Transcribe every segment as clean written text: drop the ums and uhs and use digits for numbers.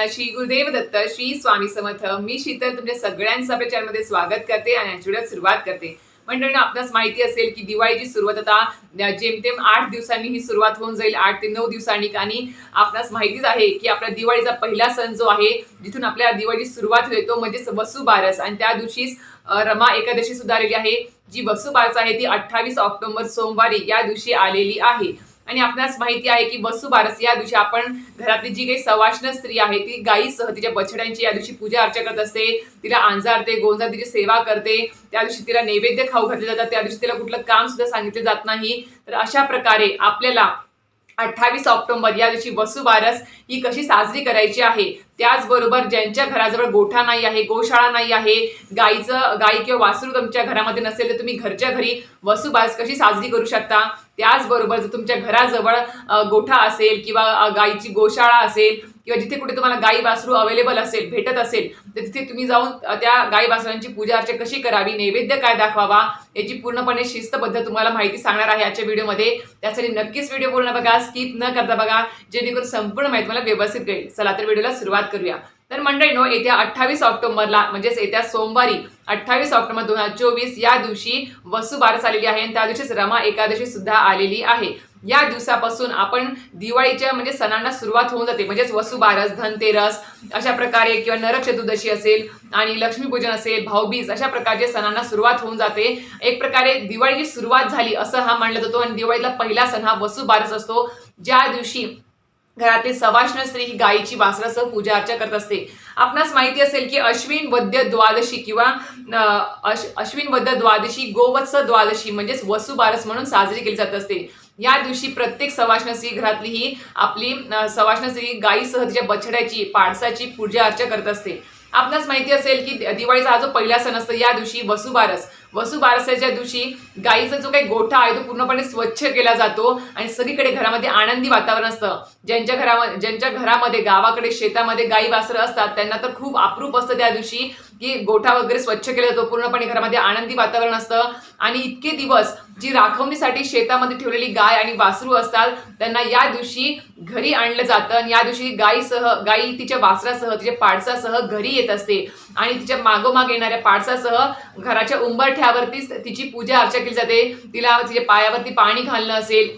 श्री गुरुदेव दत्त, श्री स्वामी समर्थ. मी शीतल तुमच्या सगळ्यांचं आपल्या चॅनलमध्ये स्वागत करते आणि आजच्या सुरुवात करते. मंडळींनो, आपणास माहिती असेल की दिवाळीची सुरुवात आता जेमतेम 8 दिवसांनी ही सुरुवात होऊन जाईल, 8 ते 9 दिवसांनी. आणि आपणास माहितीच आहे की आपला दिवाळीचा पहिला सण जो आहे, जिथून आपल्या दिवाळीची सुरुवात होते, तो म्हणजे वसुबारस. आणि त्या दिवशीच रमा एकादशी सुद्धा आलेली आहे. जी वसुबारस आहे ती 28 ऑक्टोबर सोमवारी या दिवशी आलेली आहे. आणि आपणास माहिती आहे की वसुबारस या दिवशी आपण घरातली जी काही सवाष्ण स्त्री आहे ती गायीसह तिच्या बछड्यांची या दिवशी पूजा अर्चा करत असते, तिला अंजारते, गोंजारतीची सेवा करते. त्या दिवशी तिला नैवेद्य खाऊ घातले जातात, त्या दिवशी तिला कुठलं काम सुद्धा सांगितले जात नाही. तर अशा प्रकारे आपल्याला 28 ऑक्टोबर या दिवशी वसुबारस ही कशी साजरी करायची आहे, त्याचबरोबर ज्यांच्या घराजवळ गोठा नाही आहे, गोशाळा नाही आहे, गाई किंवा वासरू तुमच्या घरामध्ये नसेल तर तुम्ही घरच्या घरी वसुबारस कशी साजरी करू शकता. त्याचबरोबर जर तुमच्या घराजवळ गोठा असेल किंवा गायीची गोशाळा असेल किंवा जिथे कुठे तुम्हाला गाई वासरू अवेलेबल असेल, भेटत असेल, तर तिथे तुम्ही जाऊन त्या गाई वासरांची पूजा अर्चा कशी करावी, नैवेद्य काय दाखवावा, याची पूर्णपणे शिस्तबद्ध तुम्हाला माहिती सांगणार आहे आजच्या व्हिडिओमध्ये. त्यासाठी नक्कीच व्हिडिओ पूर्ण बघा, स्किप न करता बघा, जेणेकरून संपूर्ण माहिती मला व्यवस्थित कळेल. चला तर व्हिडिओला सुरुवात करूया. तर मंडळींनो, येत्या 28 ऑक्टोबरला म्हणजेच येत्या सोमवारी 28 ऑक्टोबर 2024 या दिवशी वसुबारस आलेली आहे आणि त्या दिवशीच रमा एकादशी सुद्धा आलेली आहे. या दिवसापासून आपण दिवाळीच्या म्हणजे सणांना सुरुवात होऊन जाते. म्हणजेच वसुबारस, धनतेरस अशा प्रकारे किंवा नरक चतुर्दशी असेल आणि लक्ष्मीपूजन असेल, भाऊबीज अशा प्रकारच्या सणांना सुरुवात होऊन जाते. एक प्रकारे दिवाळीची सुरुवात झाली असं हा मानला जातो आणि दिवाळीला पहिला सण हा वसुबारस असतो, ज्या दिवशी घरातील सवाष्ण स्त्री ही गायीची वासरासह पूजा अर्चा करत असते. आपणास माहिती असेल की अश्विन वद्य द्वादशी किंवा अश्विन वद्य द्वादशी गोवत्स द्वादशी म्हणजेच वसुबारस म्हणून साजरी केली जात असते. या दिवशी प्रत्येक सवाष्ण स्त्री घरातली ही आपली सवाष्ण स्त्री गायीसह तिच्या बछड्याची पाडसाची पूजा अर्चा करत असते. आपणास माहिती असेल की दिवाळीचा हा जो पहिला सण असतो, या दिवशी वसुबारसाच्या दिवशी गायीचा जो काही गोठा आहे तो पूर्णपणे स्वच्छ केला जातो आणि सगळीकडे घरामध्ये आनंदी वातावरण असतं. ज्यांच्या घरामध्ये गावाकडे शेतामध्ये गायी वासरं असतात त्यांना तर खूप अप्रूप असतं त्या दिवशी की गोठा वगैरे स्वच्छ केला जातो, पूर्णपणे घरामध्ये आनंदी वातावरण असतं. आणि इतके दिवस जी राखवणीसाठी शेतामध्ये ठेवलेली गाय आणि वासरू असतात त्यांना या दिवशी घरी आणलं जातं आणि या दिवशी गायी तिच्या वासरासह, तिच्या पाडसासह घरी येत असते आणि तिच्या मागोमाग येणाऱ्या पाडसासह घराच्या उंबरठ्यावरतीच तिची पूजा अर्चा केली जाते. तिला तिच्या पायावरती पाणी घालणं असेल,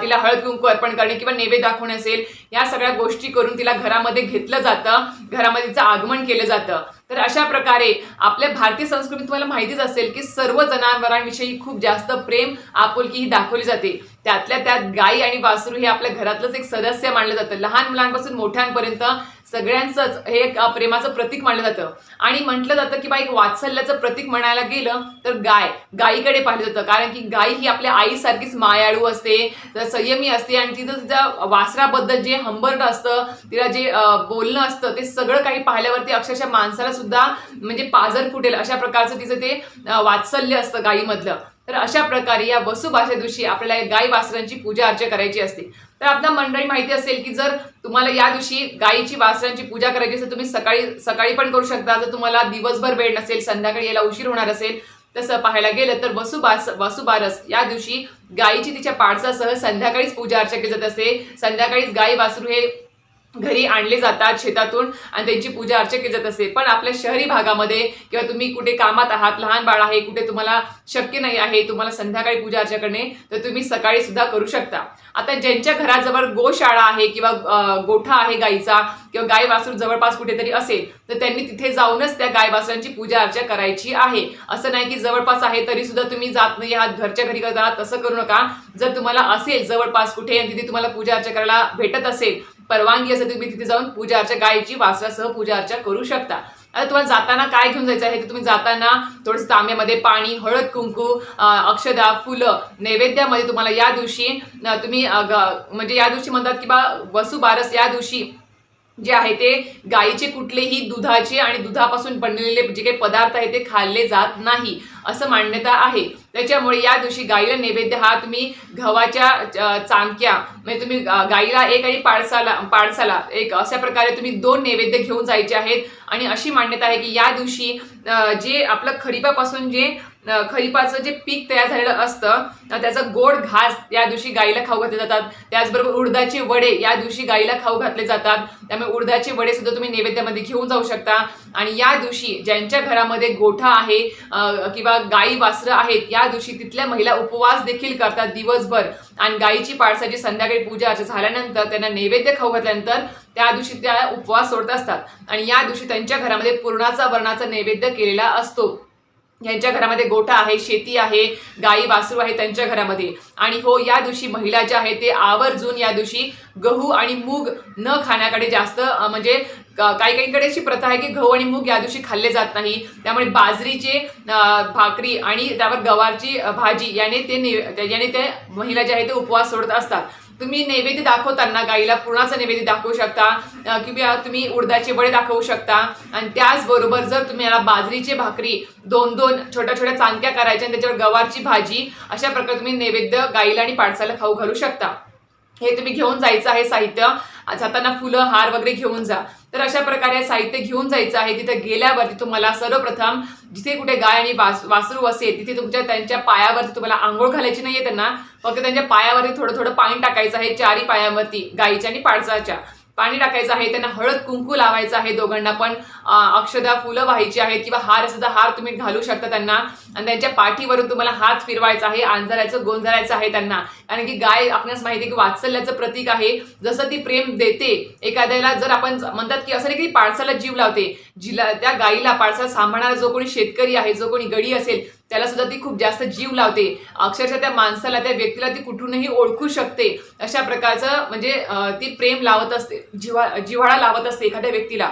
तिला हळद कुंकू अर्पण करणे किंवा नैवेद्य दाखवणे असेल, या सगळ्या गोष्टी करून तिला घरामध्ये घेतलं जातं, घरामध्ये तिचं आगमन केलं जातं. तर अशा प्रकारे आपल्या भारतीय संस्कृतीत तुम्हाला माहितीच असेल की सर्व जनावरांविषयी खूप जास्त प्रेम आपुलकी ही दाखवली जाते. त्यातल्या त्यात गाई आणि वासरू हे आपल्या घरातलंच एक सदस्य मानलं जातं. लहान मुलांपासून मोठ्यांपर्यंत सगळ्यांचंच हे एक प्रेमाचं प्रतीक मानलं जातं. आणि म्हटलं जातं की एक वात्सल्याचं प्रतीक म्हणायला गेलं तर गायीकडे पाहिलं जातं, कारण की गाय ही आपल्या आईसारखीच मायाळू असते, संयमी असते आणि तिचा वासराबद्दल जे हंबरट असतं, तिला जे बोलणं असतं, ते सगळं काही पाहिल्यावरती अक्षरशः माणसाला सुद्धा म्हणजे पाजर फुटेल अशा प्रकारचं तिचं ते वात्सल्य असतं गायीमधलं. तर अशा प्रकारे या वसुबारसा दिवशी आपल्याला गाई वासरांची पूजा अर्चा करायची असते. तर आपल्या मंडळी माहिती असेल की जर तुम्हाला या दिवशी गायीची वासरांची पूजा करायची असेल, तुम्ही सकाळी पण करू शकता. जर तुम्हाला दिवसभर वेळ नसेल, संध्याकाळी यायला उशीर होणार असेल, तसं पाहायला गेलं तर वसुबारस या दिवशी गायीची तिच्या पाडसासह संध्याकाळीच पूजा अर्चा केली जात असते. संध्याकाळीच गाई वासरू हे घरी आणले जातात शेतातून आणि त्यांची पूजा अर्चा केली जात असते. पण आपल्या शहरी भागामध्ये किंवा तुम्ही कुठे कामात आहात, लहान बाळ आहे, कुठे तुम्हाला शक्य नाही आहे तुम्हाला संध्याकाळी पूजा अर्चा करणे, तर तुम्ही सकाळी सुद्धा करू शकता. आता ज्यांच्या घराजवळ गोशाळा आहे किंवा गोठा आहे गायीचा किंवा गाय वासरू जवळपास कुठेतरी असेल, तर त्यांनी तिथे जाऊनच त्या गाय वासरांची पूजा अर्चा करायची आहे. असं नाही की जवळपास आहे तरी सुद्धा तुम्ही जात नाही आहात, घरच्या घरी करता, तसं करू नका. जर तुम्हाला असेल जवळपास कुठे आणि तिथे तुम्हाला पूजा अर्चा करायला भेटत असेल, परवानगी असेल, तुम्ही तिथे जाऊन पूजा अर्चा गायीची वासरासह पूजा अर्चा करू शकता. आता तुम्हाला जाताना काय घेऊन जायचं आहे, तर तुम्ही जाताना थोडंसं तांब्यामध्ये पाणी, हळद कुंकू, अक्षदा, फुलं, नैवेद्यामध्ये तुम्हाला या दिवशी तुम्ही म्हणजे या दिवशी म्हणतात की वसुबारस या दिवशी जे आहे ते गायीचे कुठलेही दुधाचे आणि दुधापासून बनलेले जे काही पदार्थ आहेत ते खाल्ले जात नाही असं मान्यता आहे. त्याच्यामुळे या दिवशी गायीला नैवेद्य हा तुम्ही गव्हाच्या चांदक्या म्हणजे तुम्ही गायीला एक आणि पाडसाला एक अशा प्रकारे तुम्ही 2 नैवेद्य घेऊन जायचे आहेत. आणि अशी मान्यता आहे की या दिवशी जे आपलं खरीपापासून जे खरीपाचं जे पीक तयार झालेलं असतं त्याचा गोड घास या दिवशी गाईला खाऊ घातले जातात. त्याचबरोबर उडदाचे वडे या दिवशी गाईला खाऊ घातले जातात. त्यामुळे उडदाचे वडे सुद्धा तुम्ही नैवेद्यामध्ये घेऊन जाऊ शकता. आणि या दिवशी ज्यांच्या घरामध्ये गोठा आहे किंवा गाई वासरं आहेत या दिवशी तिथल्या महिला उपवास देखील करतात दिवसभर. आणि गाईची पाडसाची संध्याकाळी पूजा अर्चा झाल्यानंतर त्यांना नैवेद्य खाऊ घातल्यानंतर त्या दिवशी त्या उपवास सोडत असतात. आणि या दिवशी त्यांच्या घरामध्ये पुरणाचा वरणाचा नैवेद्य केलेला असतो. यांच्या घरामध्ये गोठा आहे, शेती आहे, गाई वासरू आहे त्यांच्या घरामध्ये. आणि हो, या दिवशी महिला ज्या आहेत ते आवर्जून या दिवशी गहू आणि मूग न खाण्याकडे जास्त म्हणजे काही काहींकडे अशी प्रथा आहे की गहू आणि मूग या दिवशी खाल्ले जात नाही. त्यामुळे बाजरीचे भाकरी आणि त्यावर गवारची भाजी याने ते महिला ज्या आहेत ते उपवास सोडत असतात. तुम्ही नैवेद्य दाखवताना गाईला पुरणाचं नैवेद्य दाखवू शकता किंवा तुम्ही उडदाचे वडे दाखवू शकता. आणि त्याचबरोबर जर तुम्ही याला बाजरीचे भाकरी 2-2 छोट्या छोट्या चांदक्या करायच्या आणि त्याच्यावर गवारची भाजी अशा प्रकारे तुम्ही नैवेद्य गाईला आणि पाडसाला खाऊ घालू शकता. हे तुम्ही घेऊन जायचं आहे साहित्य. जाताना फुलं हार वगैरे घेऊन जा. तर अशा प्रकारे साहित्य घेऊन जायचं आहे. तिथे गेल्यावरती तुम्हाला सर्वप्रथम जिथे कुठे गाय आणि वासरू असेल तिथे त्यांच्या पायावरती तुम्हाला आंघोळ घालायची नाहीये. त्यांना फक्त त्यांच्या पायावरती थोडं थोडं पाणी टाकायचं आहे. चारी पायावरती गाईच्या आणि पाडसाच्या पाणी टाकायचं आहे. त्यांना हळद कुंकू लावायचं आहे. दोघांना पण अक्षदा फुलं व्हायची आहेत किंवा हार सुद्धा हार तुम्ही घालू शकता त्यांना. आणि त्यांच्या पाठीवरून तुम्हाला हात फिरवायचा आहे, आंजरायचं गोंजरायचं आहे त्यांना. कारण की गाय आपल्यास माहिती आहे की वात्सल्याचं प्रतीक आहे. जसं ती प्रेम देते एखाद्याला, जर आपण म्हणतात की असं नाही की पाडसाला जीव लावते, जिला त्या गाईला पाडसाला सांभाळणारा जो कोणी शेतकरी आहे, जो कोणी गडी असेल त्याला सुद्धा ती खूप जास्त जीव लावते. अक्षरशः त्या माणसाला, त्या व्यक्तीला ती कुठूनही ओळखू शकते. अशा प्रकारचं म्हणजे ती प्रेम लावत असते, जिव्हाळा लावत असते एखाद्या व्यक्तीला.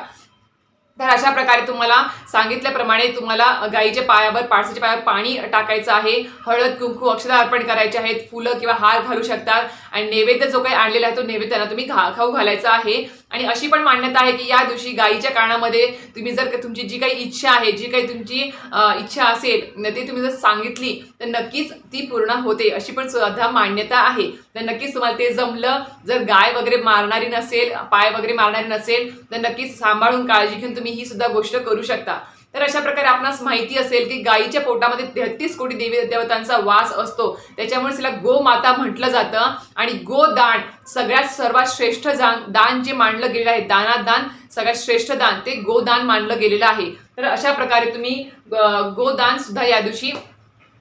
तर अशा प्रकारे तुम्हाला सांगितल्याप्रमाणे तुम्हाला गाईच्या पायावर पाडसाच्या पायावर पाणी टाकायचं आहे. हळद कुंकू अक्षता अर्पण करायचे आहेत. फुलं किंवा हार घालू शकतात. आणि नैवेद्य जो काही आणलेला आहे तो नैवेद्याला तुम्ही खाऊ घालायचा आहे. आणि अशी पण मान्यता आहे की या दिवशी गाईच्या कानामध्ये तुम्ही जर तुमची जी काही इच्छा आहे, जी काही तुमची इच्छा असेल ती तुम्ही जर सांगितली तर नक्कीच ती पूर्ण होते, अशी पण सुद्धा मान्यता आहे. तर नक्कीच तुम्हाला ते जमलं. जर गाय वगैरे मारणारी नसेल, पाय वगैरे मारणारी नसेल तर नक्कीच सांभाळून काळजी घेऊन तुम्ही ही सुद्धा गोष्ट करू शकता. तर अशा प्रकारे आपणास माहिती असेल की गायीच्या पोटामध्ये 33 कोटी देवी देवतांचा वास असतो. त्याच्यामुळे तिला गोमाता म्हटलं जातं. आणि गोदान सर्वात श्रेष्ठ दान जे मानलं गेलेलं आहे, दानात दान सगळ्यात श्रेष्ठ दान ते गोदान मानलं गेलेलं आहे. तर अशा प्रकारे तुम्ही गोदान सुद्धा या दिवशी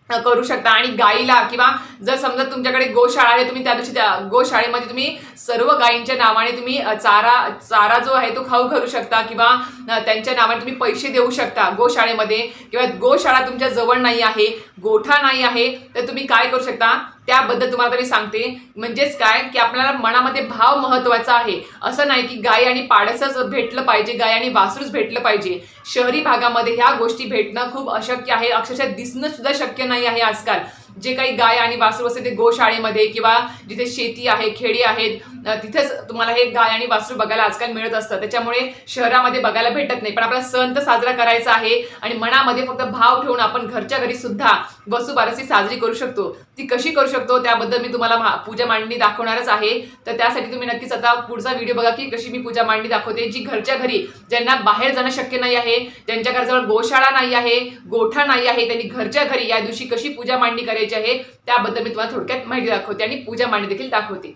करू शकता. आणि गाईला किंवा जर समजा तुमच्याकडे गोशाळा आहे, तुम्ही त्या दिवशी त्या गोशाळेमध्ये तुम्ही सर्व गायींच्या नावाने तुम्ही चारा जो आहे तो खाऊ घालू शकता किंवा त्यांच्या नावाने तुम्ही पैसे देऊ शकता गोशाळेमध्ये. किंवा गोशाळा तुमच्या जवळ नाही आहे, गोठा नाही आहे, तर तुम्ही काय करू शकता त्याबद्दल तुम्हाला मी सांगते. म्हणजेच काय की आपल्याला मनामध्ये भाव महत्वाचा आहे. असं नाही की गाय आणि पाडसच भेटलं पाहिजे, गाय आणि वासरूच भेटलं पाहिजे. शहरी भागामध्ये ह्या गोष्टी भेटणं खूप अशक्य आहे. अक्षरशः दिसणं सुद्धा शक्य नाही आहे आजकाल. जे काही गाय आणि वासरू असते ते गोशाळेमध्ये किंवा जिथे शेती आहे, खेडी आहेत, तिथेच तुम्हाला हे गाय आणि वासरू बघायला आजकाल मिळत असतं. त्याच्यामुळे शहरामध्ये बघायला भेटत नाही. पण आपला सण तर साजरा करायचा आहे आणि मनामध्ये फक्त भाव ठेवून आपण घरच्या घरी सुद्धा वसुबारसी साजरी करू शकतो. ती कशी करू शकतो त्याबद्दल मी तुम्हाला पूजा मांडणी दाखवणारच आहे. तर त्यासाठी तुम्ही नक्कीच आता पुढचा व्हिडिओ बघा की कशी मी पूजा मांडणी दाखवते, जी घरच्या घरी ज्यांना बाहेर जाणं शक्य नाही आहे, ज्यांच्या घराजवळ गोशाळा नाही आहे, गोठा नाही आहे, त्यांनी घरच्या घरी या दिवशी कशी पूजा मांडणी करायची आहे त्याबद्दल मी तुम्हाला थोडक्यात माहिती दाखवते आणि पूजा मांडणी देखील दाखवते.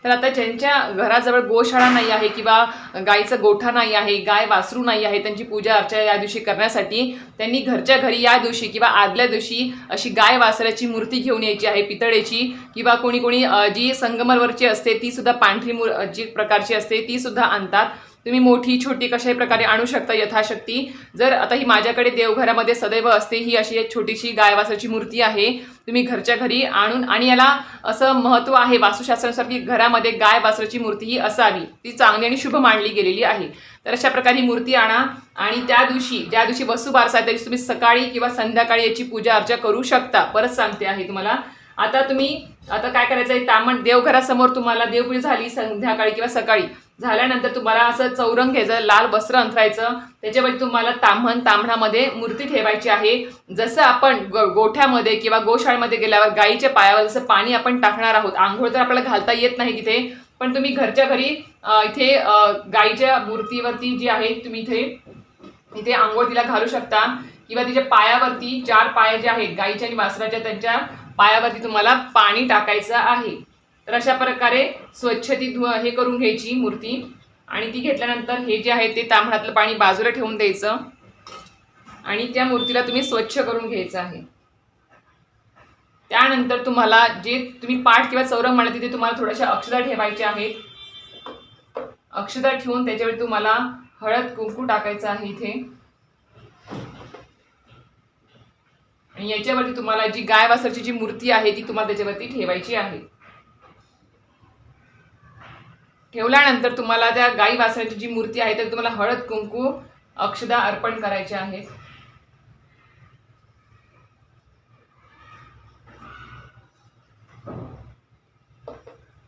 तर आता ज्यांच्या घराजवळ गोशाळा नाही आहे किंवा गायीचा गोठा नाही आहे, गाय वासरू नाही आहे, त्यांची पूजा अर्चा या दिवशी करण्यासाठी त्यांनी घरच्या घरी या दिवशी किंवा आदल्या दिवशी अशी गाय वासराची मूर्ती घेऊन यायची आहे, पितळेची किंवा कोणी कोणी जी संगमरवरची असते ती सुद्धा पांढरी जी प्रकारची असते ती सुद्धा आणतात. तुम्ही मोठी छोटी कशाही प्रकारे आणू शकता यथाशक्ती. जर आता ही माझ्याकडे देवघरामध्ये सदैव असते ही अशी एक छोटीशी गाय वासराची मूर्ती आहे. तुम्ही घरच्या घरी आणून, आणि याला असं महत्त्व आहे वास्तुशास्त्रानुसार की घरामध्ये गाय वासराची मूर्ती ही असावी, ती चांगली आणि शुभ मानली गेलेली आहे. तर अशा प्रकारे ही मूर्ती आणा आणि त्या दिवशी ज्या दिवशी वसुबारसा आहे त्या दिवशी तुम्ही सकाळी किंवा संध्याकाळी याची पूजा अर्चा करू शकता. परत सांगते आहे तुम्हाला. आता काय करायचं आहे, तामण देवघरासमोर तुम्हाला देवपूजा झाली संध्याकाळी किंवा सकाळी झाल्यानंतर तुम्हाला असं चौरंग घ्यायचं, लाल वस्त्र अंथरायचं, त्याच्यावरती तुम्हाला ताम्हणामध्ये मूर्ती ठेवायची आहे. जसं आपण गोठ्यामध्ये किंवा गोशाळेमध्ये गेल्यावर गाईच्या पायावर जसं पाणी आपण टाकणार आहोत, आंघोळ तर आपल्याला घालता येत नाही तिथे, पण तुम्ही घरच्या घरी इथे गाईच्या मूर्तीवरती जी आहे तुम्ही इथे आंघोळ तिला घालू शकता. किंवा तिच्या पायावरती 4 पाय जे आहेत गाईच्या आणि वासराच्या त्यांच्या पायावरती तुम्हाला पाणी टाकायचं आहे। तर अशा प्रकारे स्वच्छ ती हे करून घ्यायची मूर्ती आणि ती घेतल्यानंतर हे जे आहे ते तांब्यातलं पाणी बाजूला ठेवून द्यायचं आणि त्या मूर्तीला तुम्ही स्वच्छ करून घ्यायचं आहे। त्यानंतर तुम्हाला जे तुम्ही पाठ किंवा चौरंग म्हणा तिथे तुम्हाला थोड्याशा अक्षता ठेवायच्या आहेत। अक्षता ठेवून त्याच्यावर तुम्हाला हळद कुंकू टाकायचं आहे इथे आणि याच्यावरती तुम्हाला जी गाय वासराची जी मूर्ती आहे ती तुम्हाला त्याच्यावरती ठेवायची आहे। ठेवल्यानंतर तुम्हाला त्या गाई वासराची जी मूर्ती आहे तर तुम्हाला हळद कुंकू अक्षता अर्पण करायचे आहेत।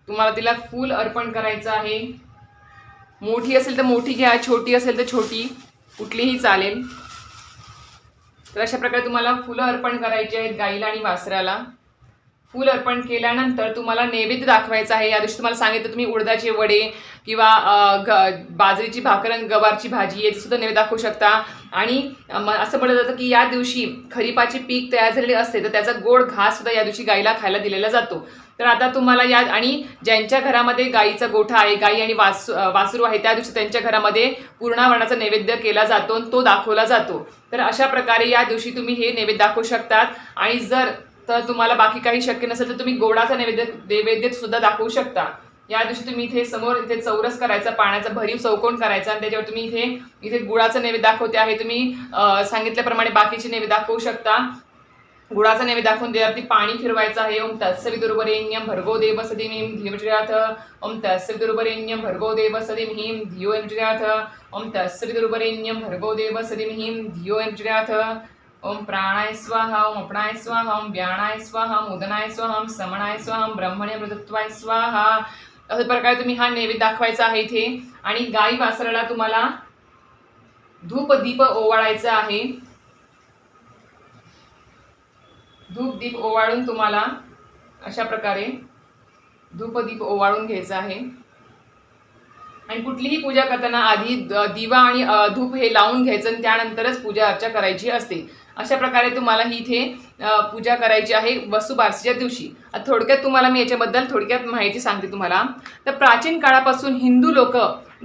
तुम्हाला तिला फूल अर्पण करायचं आहे। मोठी असेल तर मोठी घ्या, छोटी असेल तर छोटी, कुठलीही चालेल। तर अशा प्रकारे तुम्हाला फुलं अर्पण करायची आहेत गाईला आणि वासराला। फूल अर्पण केल्यानंतर तुम्हाला नैवेद्य दाखवायचा आहे। या दिवशी तुम्हाला सांगितलं तुम्ही उडदाचे वडे किंवा बाजरीची भाकर आणि गवारची भाजी याची सुद्धा नैवेद्य दाखवू शकता। आणि असं म्हटलं जातं की या दिवशी खरीपाचे पीक तयार झालेले असते तर त्याचा गोड घास सुद्धा या दिवशी गाईला खायला दिलेला जातो। तर आता तुम्हाला या आणि ज्यांच्या घरामध्ये गाईचा गोठा आहे, गाई आणि वासरू आहे, त्या दिवशी त्यांच्या घरामध्ये पूर्णावरणाचा नैवेद्य केला जातो आणि तो दाखवला जातो। तर अशा प्रकारे या दिवशी तुम्ही हे नैवेद्य दाखवू शकतात। आणि जर तर तुम्हाला बाकी काही शक्य नसेल तर तुम्ही गोडाचा नैवेद्य सुद्धा दाखवू शकता। या दिवशी तुम्ही इथे समोर इथे चौरस करायचा, पाण्याचा भरीव चौकोन करायचा आणि त्याच्यावर तुम्ही इथे गुळाचा नैवेद्य दाखवते आहे। तुम्ही सांगितल्याप्रमाणे बाकीचे नैवेद्य दाखवू शकता। गुळाचा नैवेद्य दाखवून त्यावरती पाणी फिरवायचं आहे। ओम तत्सवितुर्वरेण्यं भर्गो देवस्य धीमहि धियो यो न प्रचोदयात्। ओम तत्सवितुर्वरेण्यं भर्गो देवस्य धीमहि धियो यो न प्रचोदयात्। ओम तत्सवितुर्वरेण्यं भर्गो देवस्य धीमहि धियो यो न प्रचोदयात्। ओम प्राणाय स्वाहा, ओम अपणाय स्वाहा, ओम व्याणाय स्वाहा, ओम उदनाय स्वाहा, ओम समणाय स्वाहा, ओम ब्रह्मणे मृतत्वाय स्वाहा। अशा प्रकारे तुम्ही हा नैवेद्य दाखवायचा आहे इथे। आणि गाई वासराला तुम्हाला धूप दीप ओवाळायचा आहे। धूप दीप ओवाळून तुम्हाला अशा प्रकारे धूप दीप ओवाळून घ्यायचं आहे। आणि कुठलीही पूजा करताना आधी दिवा आणि धूप हे लावून घ्यायचं आणि त्यानंतरच पूजा अर्चा करायची असते। अशा प्रकारे तुम्हाला ही इथे पूजा करायची आहे वसुबारसीच्या दिवशी। थोडक्यात तुम्हाला मी याच्याबद्दल थोडक्यात माहिती सांगते तुम्हाला। तर प्राचीन काळापासून हिंदू लोक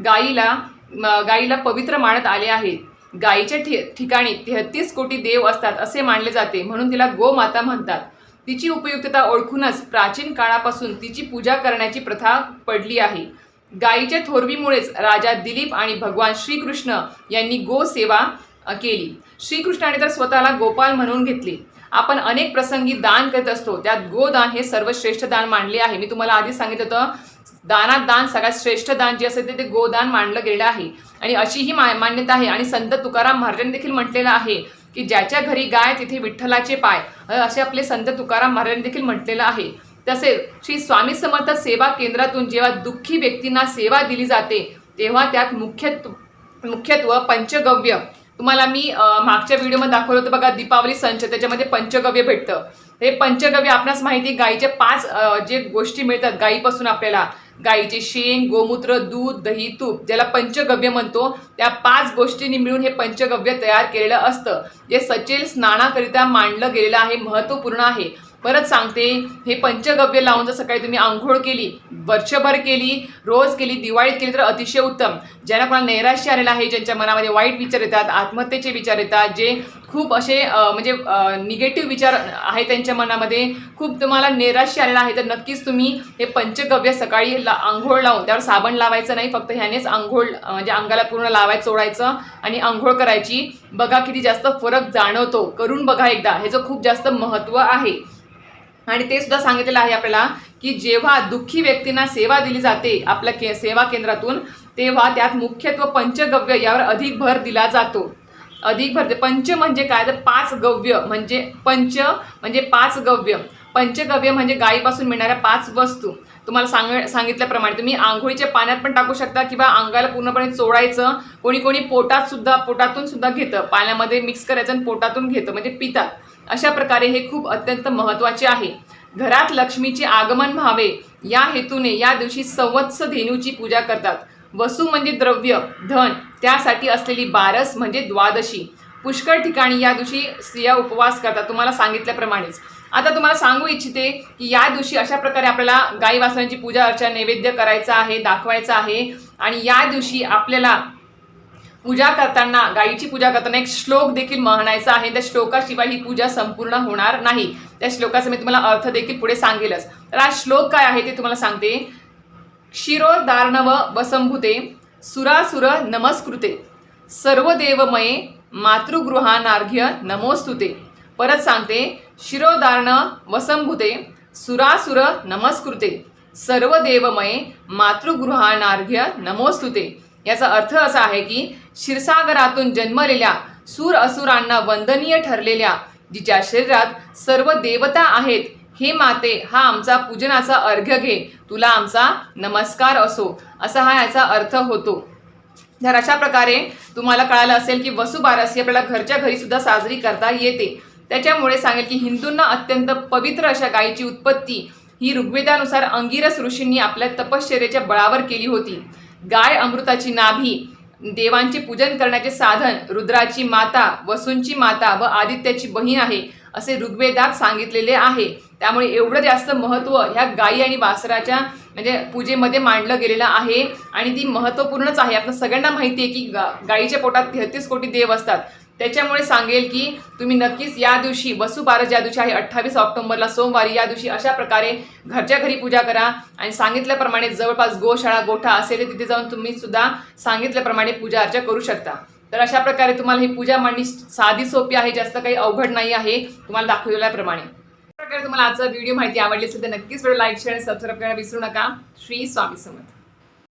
गाईला पवित्र मानत आले आहेत। गाईच्या ठिकाणी 33 कोटी देव असतात असे मानले जाते, म्हणून तिला गोमाता म्हणतात। तिची उपयुक्तता ओळखूनच प्राचीन काळापासून तिची पूजा करण्याची प्रथा पडली आहे। गाईच्या थोरवीमुळेच राजा दिलीप आणि भगवान श्रीकृष्ण यांनी गोसेवा केली। श्रीकृष्णाने तर स्वतःला गोपाल म्हणून घेतले। आपण अनेक प्रसंगी दान करत असतो, त्यात गोदान हे सर्वश्रेष्ठ दान मानले आहे। मी तुम्हाला आधी सांगितलं होतं दानात दान सगळ्यात श्रेष्ठ दान जे असेल ते गोदान मानलं गेलेलं आहे। आणि अशी ही मान्यता आहे आणि संत तुकाराम महाराजांनी देखील म्हटलेलं आहे की ज्याच्या घरी गाय तिथे विठ्ठलाचे पाय, असे आपले संत तुकाराम महाराजांनी देखील म्हटलेलं आहे। तसेच श्री स्वामी समर्थ सेवा केंद्रातून जेव्हा दुःखी व्यक्तींना सेवा दिली जाते तेव्हा त्यात मुख्यत्व पंचगव्य, तुम्हाला मी मागच्या व्हिडिओमध्ये दाखवलं होतं बघा दीपावली संच, त्याच्यामध्ये पंचगव्य भेटतं। हे पंचगव्य आपणास माहिती गाईचे 5 जे गोष्टी मिळतात गाईपासून आपल्याला, गाईचे शेण, गोमूत्र, दूध, दही, तूप, ज्याला पंचगव्य म्हणतो, त्या 5 गोष्टींनी मिळून हे पंचगव्य तयार केलेलं असतं, जे सचेल स्नानाकरिता मांडलं गेलेलं आहे, महत्त्वपूर्ण आहे। परत सांगते, हे पंचगव्य लावून जर सकाळी तुम्ही आंघोळ केली, वर्षभर केली, रोज केली, दिवाळीत केली तर अतिशय उत्तम। ज्यांना कोणाला नैराश्य आलेलं आहे, ज्यांच्या मनामध्ये वाईट विचार येतात, आत्महत्येचे विचार येतात, जे खूप असे म्हणजे निगेटिव्ह विचार आहे त्यांच्या मनामध्ये, खूप तुम्हाला नैराश्य आलेलं आहे, तर नक्कीच तुम्ही हे पंचगव्य सकाळी आंघोळ लावून, त्यावर साबण लावायचं नाही, फक्त ह्यानेच आंघोळ म्हणजे अंगाला पूर्ण लावायचं, सोडायचं आणि आंघोळ करायची। बघा किती जास्त फरक जाणवतो, करून बघा एकदा, ह्याचं खूप जास्त महत्त्व आहे। आणि ते सुद्धा सांगितलेलं आहे आपल्याला की जेव्हा दुःखी व्यक्तींना सेवा दिली जाते आपल्या सेवा केंद्रातून, तेव्हा त्यात मुख्यत्व पंचगव्य यावर अधिक भर दिला जातो। अधिक भर, पंच म्हणजे काय तर 5 गव्य, म्हणजे पंच म्हणजे 5 गव्य, पंचगव्य म्हणजे गायीपासून मिळणाऱ्या 5 वस्तू। तुम्हाला सांगितल्याप्रमाणे तुम्ही आंघोळीच्या पाण्यात पण टाकू शकता किंवा अंगाला पूर्णपणे चोळायचं। कोणी कोणी पोटातून सुद्धा घेतं, पाण्यामध्ये मिक्स करायचं आणि पोटातून घेतं, म्हणजे पितात। अशा प्रकारे हे खूप अत्यंत महत्त्वाचे आहे। घरात लक्ष्मीचे आगमन व्हावे या हेतूने या दिवशी संवत्स धेनूची पूजा करतात। वसू म्हणजे द्रव्य, धन, त्यासाठी असलेली बारस म्हणजे द्वादशी, पुष्कळ ठिकाणी या दिवशी स्त्रिया उपवास करतात तुम्हाला सांगितल्याप्रमाणेच. आता तुम्हाला सांगू इच्छिते की या दिवशी अशा प्रकारे आपल्याला गाई वासरांची पूजा अर्चा नैवेद्य करायचा आहे, दाखवायचा आहे. आणि या दिवशी आपल्याला पूजा करताना, गायीची पूजा करताना एक श्लोक देखील म्हणायचा आहे. त्या श्लोकाशिवाय ही पूजा संपूर्ण होणार नाही. त्या श्लोकाचा मी तुम्हाला अर्थ देखील पुढे सांगेलच. तर हा श्लोक काय आहे ते तुम्हाला सांगते. क्षीरोदार्णव वसंभूते सुरासुर नमस्कृते सर्वदेवमये मातृगृहानार्घ्य नमोस्तुते. परत सांगते. शिरोदार्ण वसंभूते सुरासुर नमस्कृते सर्वदेवमये मातृगृहानार्घ्य नमोस्तुते. याचा अर्थ असा आहे की क्षीरसागरातून जन्मलेल्या सूर असुरांना वंदनीय ठरलेल्या जिच्या शरीरात सर्व देवता आहेत, हे माते हा आमचा पूजनाचा अर्घ्य घे, तुला आमचा नमस्कार असो, असा हा याचा अर्थ होतो. तर अशा प्रकारे तुम्हाला कळालं असेल की वसुबारस ही आपल्याला घरच्या घरी सुद्धा साजरी करता येते. त्याच्यामुळे सांगेल की हिंदूंना अत्यंत पवित्र अशा गायीची उत्पत्ती ही ऋग्वेदानुसार अंगिरस ऋषींनी आपल्या तपश्चर्येच्या बळावर केली होती. गाय अमृताची नाभी, देवांचे पूजन करण्याचे साधन, रुद्राची माता, वसूंची माता व आदित्याची बहीण आहे असे ऋग्वेदात सांगितलेले आहे. त्यामुळे एवढं जास्त महत्त्व ह्या गायी आणि वासराच्या म्हणजे पूजेमध्ये मांडलं गेलेलं आहे आणि ती महत्त्वपूर्णच आहे. आपल्या सगळ्यांना माहिती आहे की गायीच्या पोटात 33 कोटी देव असतात. त्याच्यामुळे सांगेल की तुम्ही नक्कीच या दिवशी वसुबारस ज्या दिवशी आहे 28 ऑक्टोबरला सोमवारी, या दिवशी अशा प्रकारे घरच्या घरी पूजा करा. आणि सांगितल्याप्रमाणे जवळपास गोशाळा गोठा असेल तर तिथे जाऊन तुम्ही सुद्धा सांगितल्याप्रमाणे पूजा अर्चा करू शकता. तर अशा प्रकारे तुम्हाला ही पूजा मांडणी साधी सोपी आहे, जास्त काही अवघड नाही आहे तुम्हाला दाखवलेल्याप्रमाणे. प्रकारे तुम्हाला आजचा व्हिडिओ माहिती आवडली असेल तर नक्कीच व्हिडिओ लाईक शेअर आणि सबस्क्राईब करायला विसरू नका. श्री स्वामी समर्थ.